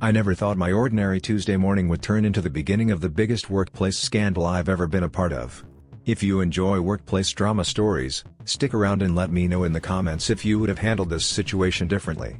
I never thought my ordinary Tuesday morning would turn into the beginning of the biggest workplace scandal I've ever been a part of. If you enjoy workplace drama stories, stick around and let me know in the comments if you would have handled this situation differently.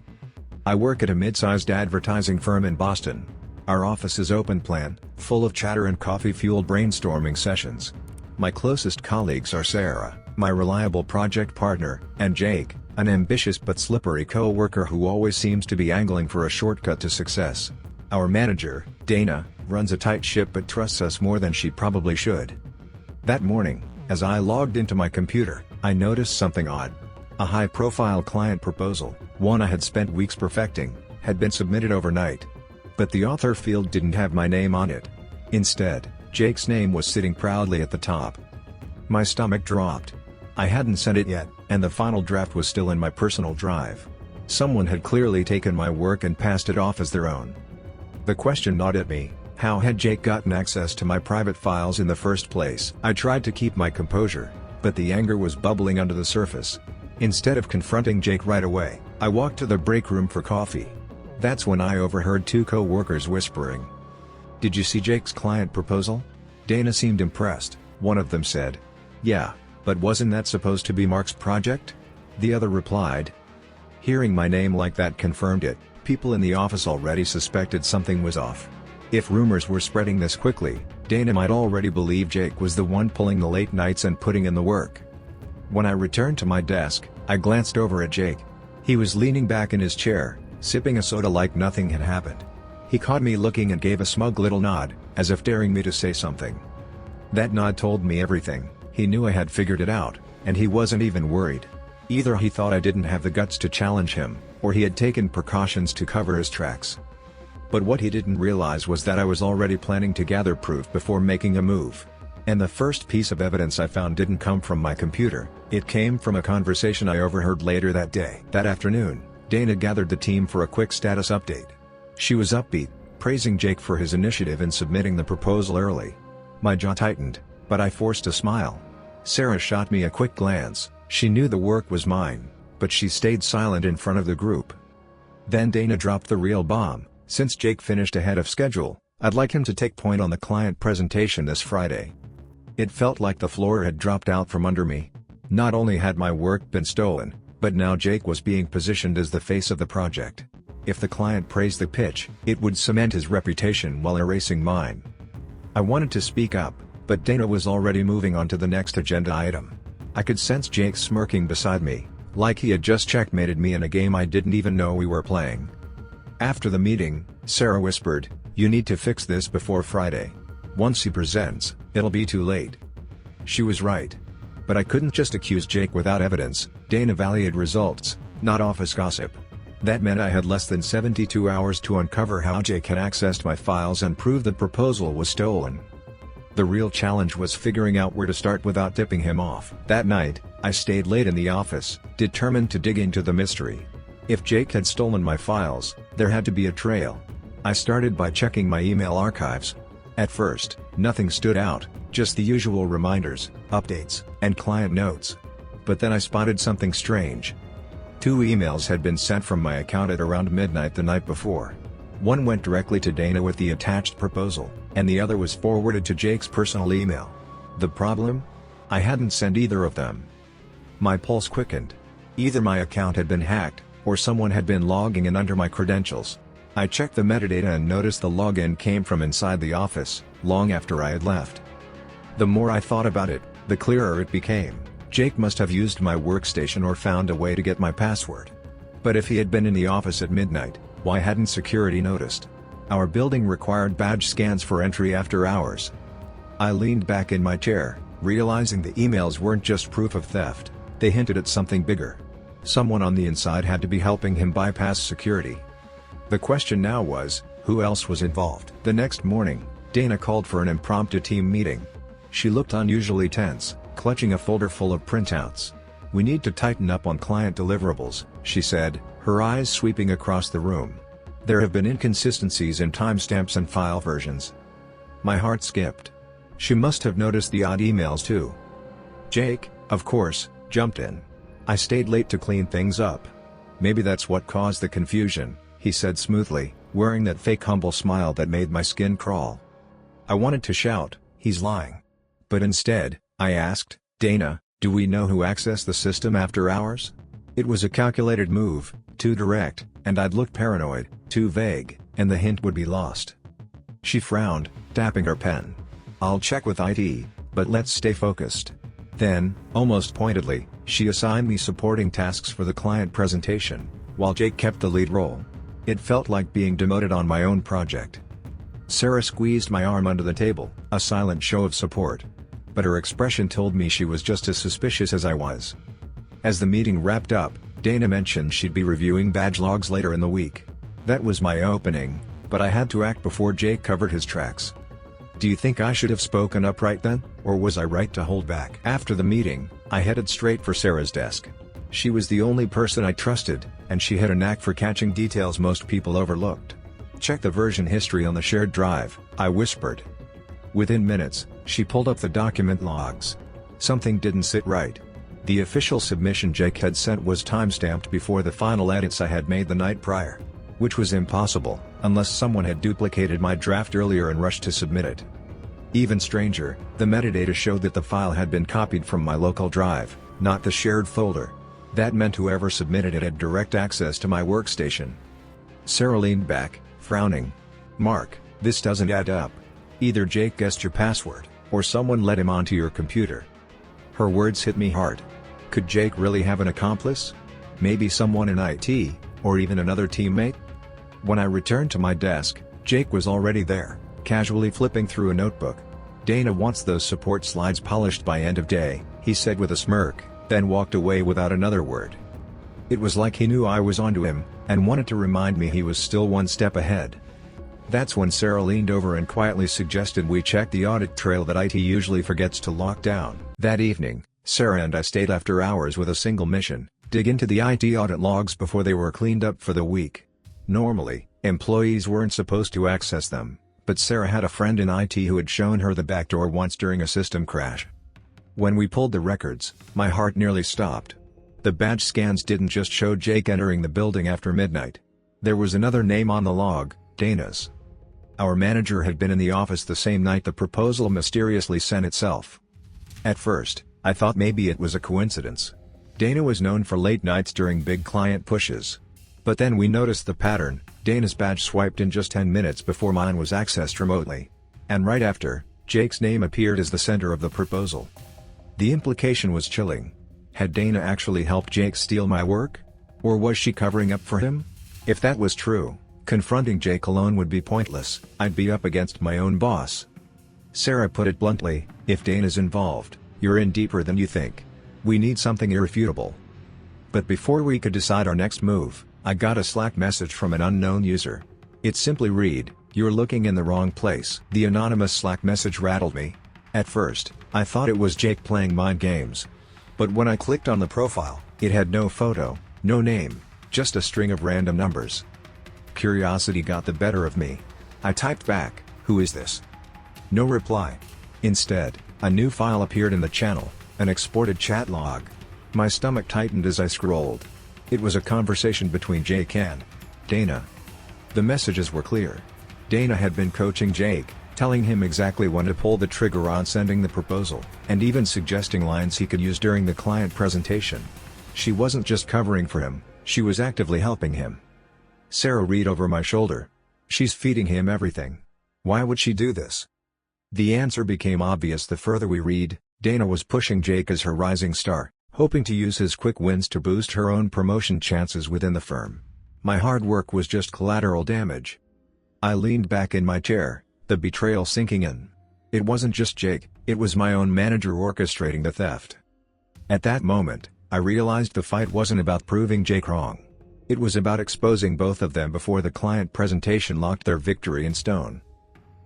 I work at a mid-sized advertising firm in Boston. Our office is open plan, full of chatter and coffee-fueled brainstorming sessions. My closest colleagues are Sarah, my reliable project partner, and Jake, an ambitious but slippery co-worker who always seems to be angling for a shortcut to success. Our manager, Dana, runs a tight ship but trusts us more than she probably should. That morning, as I logged into my computer, I noticed something odd. A high-profile client proposal, one I had spent weeks perfecting, had been submitted overnight. But the author field didn't have my name on it. Instead, Jake's name was sitting proudly at the top. My stomach dropped. I hadn't sent it yet, and the final draft was still in my personal drive. Someone had clearly taken my work and passed it off as their own. The question gnawed at me: how had Jake gotten access to my private files in the first place? I tried to keep my composure, but the anger was bubbling under the surface. Instead of confronting Jake right away, I walked to the break room for coffee. That's when I overheard two co-workers whispering. "Did you see Jake's client proposal?" Dana seemed impressed. One of them said, "Yeah, but wasn't that supposed to be Mark's project?" The other replied. Hearing my name like that confirmed it. People in the office already suspected something was off. If rumors were spreading this quickly, Dana might already believe Jake was the one pulling the late nights and putting in the work. When I returned to my desk, I glanced over at Jake. He was leaning back in his chair, sipping a soda like nothing had happened. He caught me looking and gave a smug little nod, as if daring me to say something. That nod told me everything. He knew I had figured it out, and he wasn't even worried. Either he thought I didn't have the guts to challenge him, or he had taken precautions to cover his tracks. But what he didn't realize was that I was already planning to gather proof before making a move. And the first piece of evidence I found didn't come from my computer, it came from a conversation I overheard later that day. That afternoon, Dana gathered the team for a quick status update. She was upbeat, praising Jake for his initiative in submitting the proposal early. My jaw tightened, but I forced a smile. Sarah shot me a quick glance. She knew the work was mine, but she stayed silent in front of the group. Then Dana dropped the real bomb. "Since Jake finished ahead of schedule, I'd like him to take point on the client presentation this Friday." It felt like the floor had dropped out from under me. Not only had my work been stolen, but now Jake was being positioned as the face of the project. If the client praised the pitch, it would cement his reputation while erasing mine. I wanted to speak up, but Dana was already moving on to the next agenda item. I could sense Jake smirking beside me, like he had just checkmated me in a game I didn't even know we were playing. After the meeting, Sarah whispered, "You need to fix this before Friday. Once he presents, it'll be too late." She was right. But I couldn't just accuse Jake without evidence. Dana valued results, not office gossip. That meant I had less than 72 hours to uncover how Jake had accessed my files and prove the proposal was stolen. The real challenge was figuring out where to start without tipping him off. That night, I stayed late in the office, determined to dig into the mystery. If Jake had stolen my files, there had to be a trail. I started by checking my email archives. At first, nothing stood out, just the usual reminders, updates, and client notes. But then I spotted something strange. 2 emails had been sent from my account at around midnight the night before. One went directly to Dana with the attached proposal, and the other was forwarded to Jake's personal email. The problem? I hadn't sent either of them. My pulse quickened. Either my account had been hacked, or someone had been logging in under my credentials. I checked the metadata and noticed the login came from inside the office, long after I had left. The more I thought about it, the clearer it became. Jake must have used my workstation or found a way to get my password. But if he had been in the office at midnight, why hadn't security noticed? Our building required badge scans for entry after hours. I leaned back in my chair, realizing the emails weren't just proof of theft, they hinted at something bigger. Someone on the inside had to be helping him bypass security. The question now was, who else was involved? The next morning, Dana called for an impromptu team meeting. She looked unusually tense, clutching a folder full of printouts. "We need to tighten up on client deliverables," she said, her eyes sweeping across the room. "There have been inconsistencies in timestamps and file versions." My heart skipped. She must have noticed the odd emails too. Jake, of course, jumped in. "I stayed late to clean things up." "Maybe that's what caused the confusion," he said smoothly. wearing that fake humble smile that made my skin crawl. I wanted to shout, "He's lying." But instead, I asked, "Dana, do we know who accessed the system after hours?" It was a calculated move, too direct, and I'd look paranoid, too vague, and the hint would be lost. She frowned, tapping her pen. "I'll check with IT, but let's stay focused." Then, almost pointedly, she assigned me supporting tasks for the client presentation, while Jake kept the lead role. It felt like being demoted on my own project. Sarah squeezed my arm under the table, a silent show of support. But her expression told me she was just as suspicious as I was. As the meeting wrapped up, Dana mentioned she'd be reviewing badge logs later in the week. That was my opening, but I had to act before Jake covered his tracks. Do you think I should have spoken up right then, or was I right to hold back? After the meeting, I headed straight for Sarah's desk. She was the only person I trusted, and she had a knack for catching details most people overlooked. "Check the version history on the shared drive," I whispered. Within minutes, she pulled up the document logs. Something didn't sit right. The official submission Jake had sent was timestamped before the final edits I had made the night prior. Which was impossible, unless someone had duplicated my draft earlier and rushed to submit it. Even stranger, the metadata showed that the file had been copied from my local drive, not the shared folder. That meant whoever submitted it had direct access to my workstation. Sarah leaned back, frowning. "Mark, this doesn't add up. Either Jake guessed your password, or someone let him onto your computer." Her words hit me hard. Could Jake really have an accomplice? Maybe someone in IT, or even another teammate? When I returned to my desk, Jake was already there, casually flipping through a notebook. "Dana wants those support slides polished by end of day," he said with a smirk, then walked away without another word. It was like he knew I was onto him, and wanted to remind me he was still one step ahead. That's when Sarah leaned over and quietly suggested we check the audit trail that IT usually forgets to lock down. That evening, Sarah and I stayed after hours with a single mission: dig into the IT audit logs before they were cleaned up for the week. Normally, employees weren't supposed to access them, but Sarah had a friend in IT who had shown her the backdoor once during a system crash. When we pulled the records, my heart nearly stopped. The badge scans didn't just show Jake entering the building after midnight. There was another name on the log, Dana's. Our manager had been in the office the same night the proposal mysteriously sent itself. At first, I thought maybe it was a coincidence. Dana was known for late nights during big client pushes. But then we noticed the pattern: Dana's badge swiped in just 10 minutes before mine was accessed remotely. And right after, Jake's name appeared as the center of the proposal. The implication was chilling. Had Dana actually helped Jake steal my work? Or was she covering up for him? If that was true, confronting Jake alone would be pointless. I'd be up against my own boss. Sarah put it bluntly, "If Dana's involved, you're in deeper than you think. We need something irrefutable." But before we could decide our next move, I got a Slack message from an unknown user. It simply read, "You're looking in the wrong place." The anonymous Slack message rattled me. At first, I thought it was Jake playing mind games. But when I clicked on the profile, it had no photo, no name, just a string of random numbers. Curiosity got the better of me. I typed back, "Who is this?" No reply. Instead, a new file appeared in the channel, an exported chat log. My stomach tightened as I scrolled. It was a conversation between Jake and Dana. The messages were clear. Dana had been coaching Jake, telling him exactly when to pull the trigger on sending the proposal, and even suggesting lines he could use during the client presentation. She wasn't just covering for him, she was actively helping him. Sarah read over my shoulder. "She's feeding him everything. Why would she do this?" The answer became obvious the further we read. Dana was pushing Jake as her rising star, hoping to use his quick wins to boost her own promotion chances within the firm. My hard work was just collateral damage. I leaned back in my chair, the betrayal sinking in. It wasn't just Jake, it was my own manager orchestrating the theft. At that moment, I realized the fight wasn't about proving Jake wrong. It was about exposing both of them before the client presentation locked their victory in stone.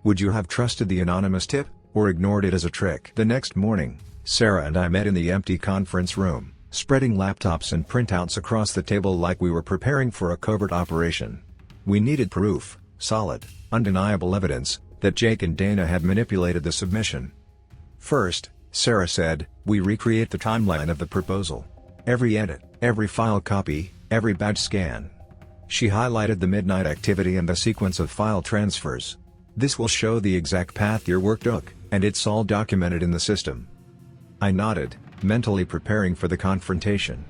Would you have trusted the anonymous tip, or ignored it as a trick? The next morning, Sarah and I met in the empty conference room, spreading laptops and printouts across the table like we were preparing for a covert operation. We needed proof, solid, undeniable evidence, that Jake and Dana had manipulated the submission. First, Sarah said, we recreate the timeline of the proposal. Every edit, every file copy, every badge scan. She highlighted the midnight activity and the sequence of file transfers. "This will show the exact path your work took, and it's all documented in the system." I nodded, mentally preparing for the confrontation.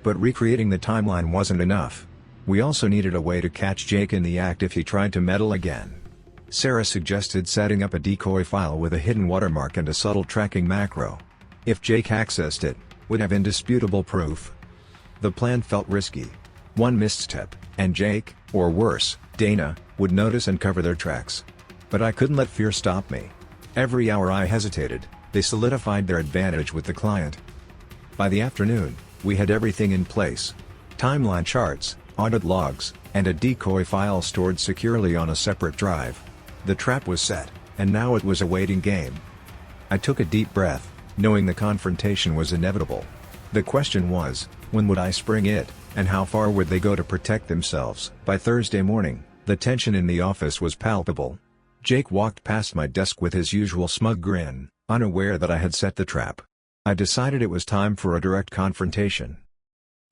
But recreating the timeline wasn't enough. We also needed a way to catch Jake in the act if he tried to meddle again. Sarah suggested setting up a decoy file with a hidden watermark and a subtle tracking macro. If Jake accessed it, we'd have indisputable proof. The plan felt risky. One misstep, and Jake, or worse, Dana, would notice and cover their tracks. But I couldn't let fear stop me. Every hour I hesitated, they solidified their advantage with the client. By the afternoon, we had everything in place. Timeline charts, audit logs, and a decoy file stored securely on a separate drive. The trap was set, and now it was a waiting game. I took a deep breath, knowing the confrontation was inevitable. The question was, when would I spring it, and how far would they go to protect themselves? By Thursday morning, the tension in the office was palpable. Jake walked past my desk with his usual smug grin, unaware that I had set the trap. I decided it was time for a direct confrontation.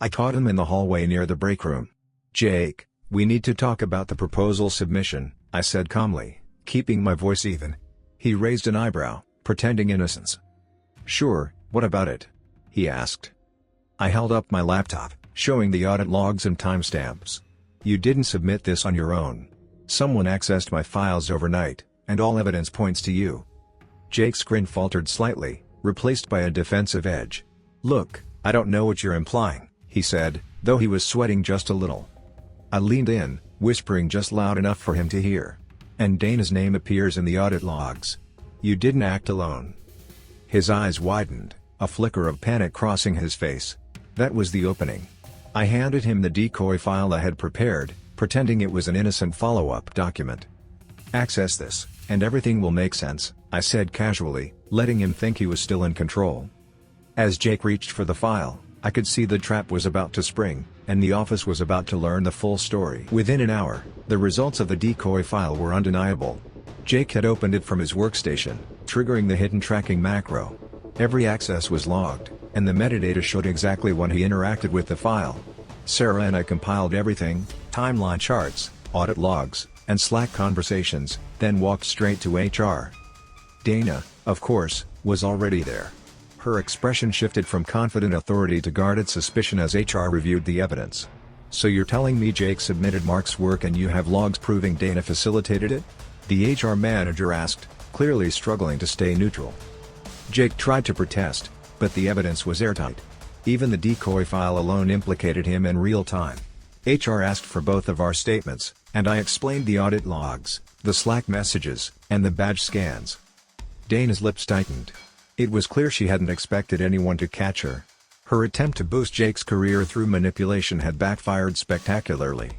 I caught him in the hallway near the break room. "Jake, we need to talk about the proposal submission," I said calmly, keeping my voice even. He raised an eyebrow, pretending innocence. "Sure, what about it?" he asked. I held up my laptop, showing the audit logs and timestamps. "You didn't submit this on your own. Someone accessed my files overnight, and all evidence points to you." Jake's grin faltered slightly, replaced by a defensive edge. "Look, I don't know what you're implying," he said, though he was sweating just a little. I leaned in, whispering just loud enough for him to hear. "And Dana's name appears in the audit logs. You didn't act alone." His eyes widened, a flicker of panic crossing his face. That was the opening. I handed him the decoy file I had prepared, pretending it was an innocent follow-up document. "Access this, and everything will make sense," I said casually, letting him think he was still in control. As Jake reached for the file, I could see the trap was about to spring, and the office was about to learn the full story. Within an hour, the results of the decoy file were undeniable. Jake had opened it from his workstation, triggering the hidden tracking macro. Every access was logged, and the metadata showed exactly when he interacted with the file. Sarah and I compiled everything, timeline charts, audit logs, and Slack conversations, then walked straight to HR. Dana, of course, was already there. Her expression shifted from confident authority to guarded suspicion as HR reviewed the evidence. "So you're telling me Jake submitted Mark's work and you have logs proving Dana facilitated it?" the HR manager asked, clearly struggling to stay neutral. Jake tried to protest, but the evidence was airtight. Even the decoy file alone implicated him in real time. HR asked for both of our statements, and I explained the audit logs, the Slack messages, and the badge scans. Dana's lips tightened. It was clear she hadn't expected anyone to catch her. Her attempt to boost Jake's career through manipulation had backfired spectacularly.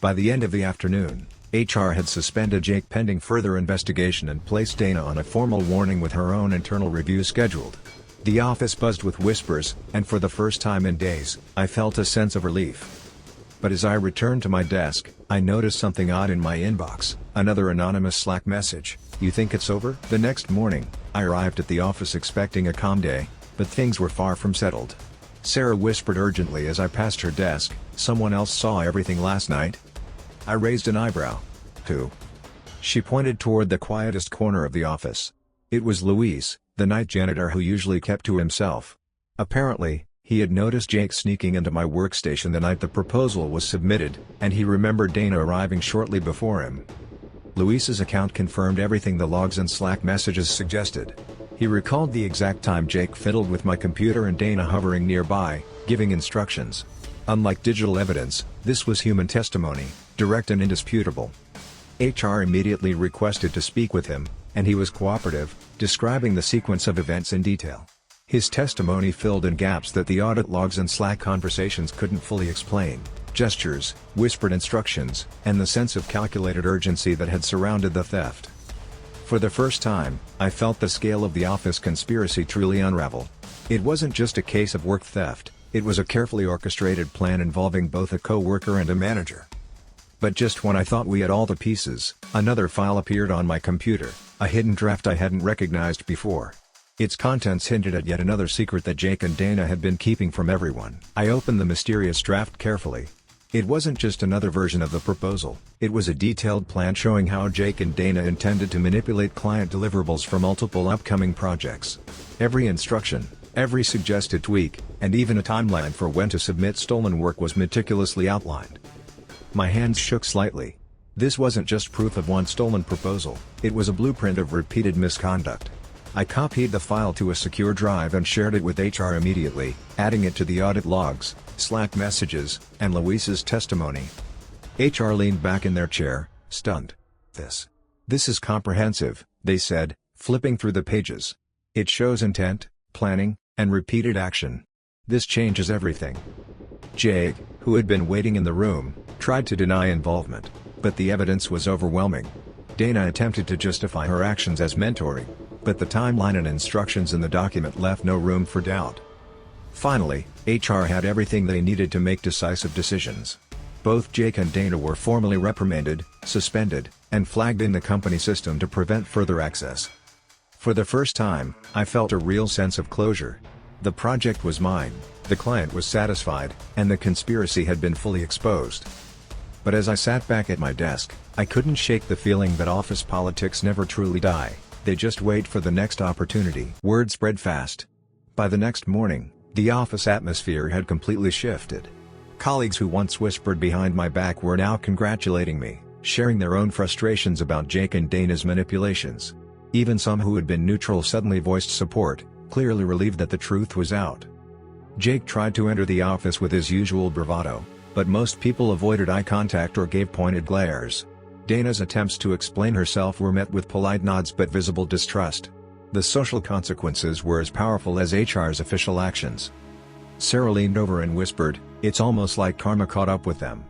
By the end of the afternoon, HR had suspended Jake pending further investigation and placed Dana on a formal warning with her own internal review scheduled. The office buzzed with whispers, and for the first time in days, I felt a sense of relief. But as I returned to my desk, I noticed something odd in my inbox, another anonymous Slack message. "You think it's over?" The next morning, I arrived at the office expecting a calm day, but things were far from settled. Sarah whispered urgently as I passed her desk, "Someone else saw everything last night?" I raised an eyebrow. "Who?" She pointed toward the quietest corner of the office. It was Luis, the night janitor who usually kept to himself. Apparently, he had noticed Jake sneaking into my workstation the night the proposal was submitted, and he remembered Dana arriving shortly before him. Luis's account confirmed everything the logs and Slack messages suggested. He recalled the exact time Jake fiddled with my computer and Dana hovering nearby, giving instructions. Unlike digital evidence, this was human testimony, direct and indisputable. HR immediately requested to speak with him, and he was cooperative, describing the sequence of events in detail. His testimony filled in gaps that the audit logs and Slack conversations couldn't fully explain: gestures, whispered instructions, and the sense of calculated urgency that had surrounded the theft. For the first time, I felt the scale of the office conspiracy truly unravel. It wasn't just a case of work theft, it was a carefully orchestrated plan involving both a co-worker and a manager. But just when I thought we had all the pieces, another file appeared on my computer, a hidden draft I hadn't recognized before. Its contents hinted at yet another secret that Jake and Dana had been keeping from everyone. I opened the mysterious draft carefully. It wasn't just another version of the proposal, it was a detailed plan showing how Jake and Dana intended to manipulate client deliverables for multiple upcoming projects. Every instruction, every suggested tweak, and even a timeline for when to submit stolen work was meticulously outlined. My hands shook slightly. This wasn't just proof of one stolen proposal, it was a blueprint of repeated misconduct. I copied the file to a secure drive and shared it with HR immediately, adding it to the audit logs, Slack messages, and Luis's testimony. HR leaned back in their chair, stunned. This is comprehensive, they said, flipping through the pages. It shows intent, planning, and repeated action. This changes everything. Jake, who had been waiting in the room, tried to deny involvement, but the evidence was overwhelming. Dana attempted to justify her actions as mentoring, but the timeline and instructions in the document left no room for doubt. Finally, HR had everything they needed to make decisive decisions. Both Jake and Dana were formally reprimanded, suspended, and flagged in the company system to prevent further access. For the first time, I felt a real sense of closure. The project was mine, the client was satisfied, and the conspiracy had been fully exposed. But as I sat back at my desk, I couldn't shake the feeling that office politics never truly die, they just wait for the next opportunity. Word spread fast. By the next morning, the office atmosphere had completely shifted. Colleagues who once whispered behind my back were now congratulating me, sharing their own frustrations about Jake and Dana's manipulations. Even some who had been neutral suddenly voiced support, clearly relieved that the truth was out. Jake tried to enter the office with his usual bravado, but most people avoided eye contact or gave pointed glares. Dana's attempts to explain herself were met with polite nods but visible distrust. The social consequences were as powerful as HR's official actions. Sarah leaned over and whispered, "It's almost like karma caught up with them."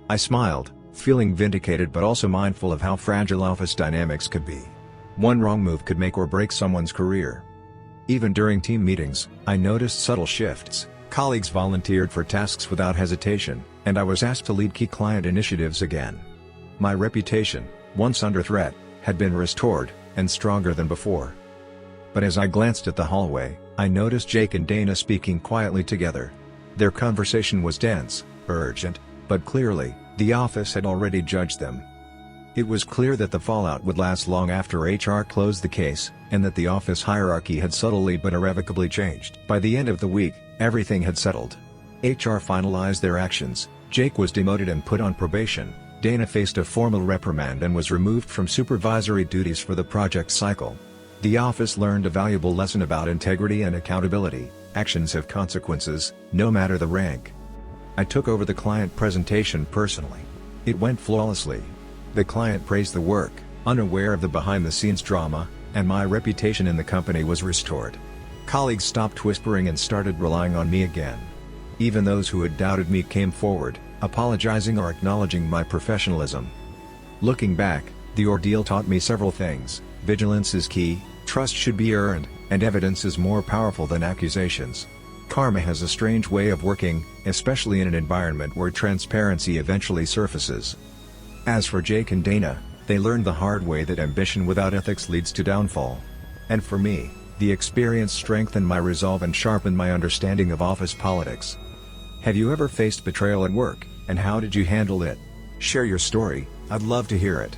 I smiled, feeling vindicated but also mindful of how fragile office dynamics could be. One wrong move could make or break someone's career. Even during team meetings, I noticed subtle shifts. Colleagues volunteered for tasks without hesitation, and I was asked to lead key client initiatives again. My reputation, once under threat, had been restored, and stronger than before. But as I glanced at the hallway, I noticed Jake and Dana speaking quietly together. Their conversation was dense, urgent, but clearly, the office had already judged them. It was clear that the fallout would last long after HR closed the case, and that the office hierarchy had subtly but irrevocably changed. By the end of the week, everything had settled. HR finalized their actions, Jake was demoted and put on probation, Dana faced a formal reprimand and was removed from supervisory duties for the project cycle. The office learned a valuable lesson about integrity and accountability. Actions have consequences, no matter the rank. I took over the client presentation personally. It went flawlessly. The client praised the work, unaware of the behind-the-scenes drama, and my reputation in the company was restored. Colleagues stopped whispering and started relying on me again. Even those who had doubted me came forward, apologizing or acknowledging my professionalism. Looking back, the ordeal taught me several things. Vigilance is key, trust should be earned, and evidence is more powerful than accusations. Karma has a strange way of working, especially in an environment where transparency eventually surfaces. As for Jake and Dana, they learned the hard way that ambition without ethics leads to downfall. And for me, the experience strengthened my resolve and sharpened my understanding of office politics. Have you ever faced betrayal at work, and how did you handle it? Share your story, I'd love to hear it.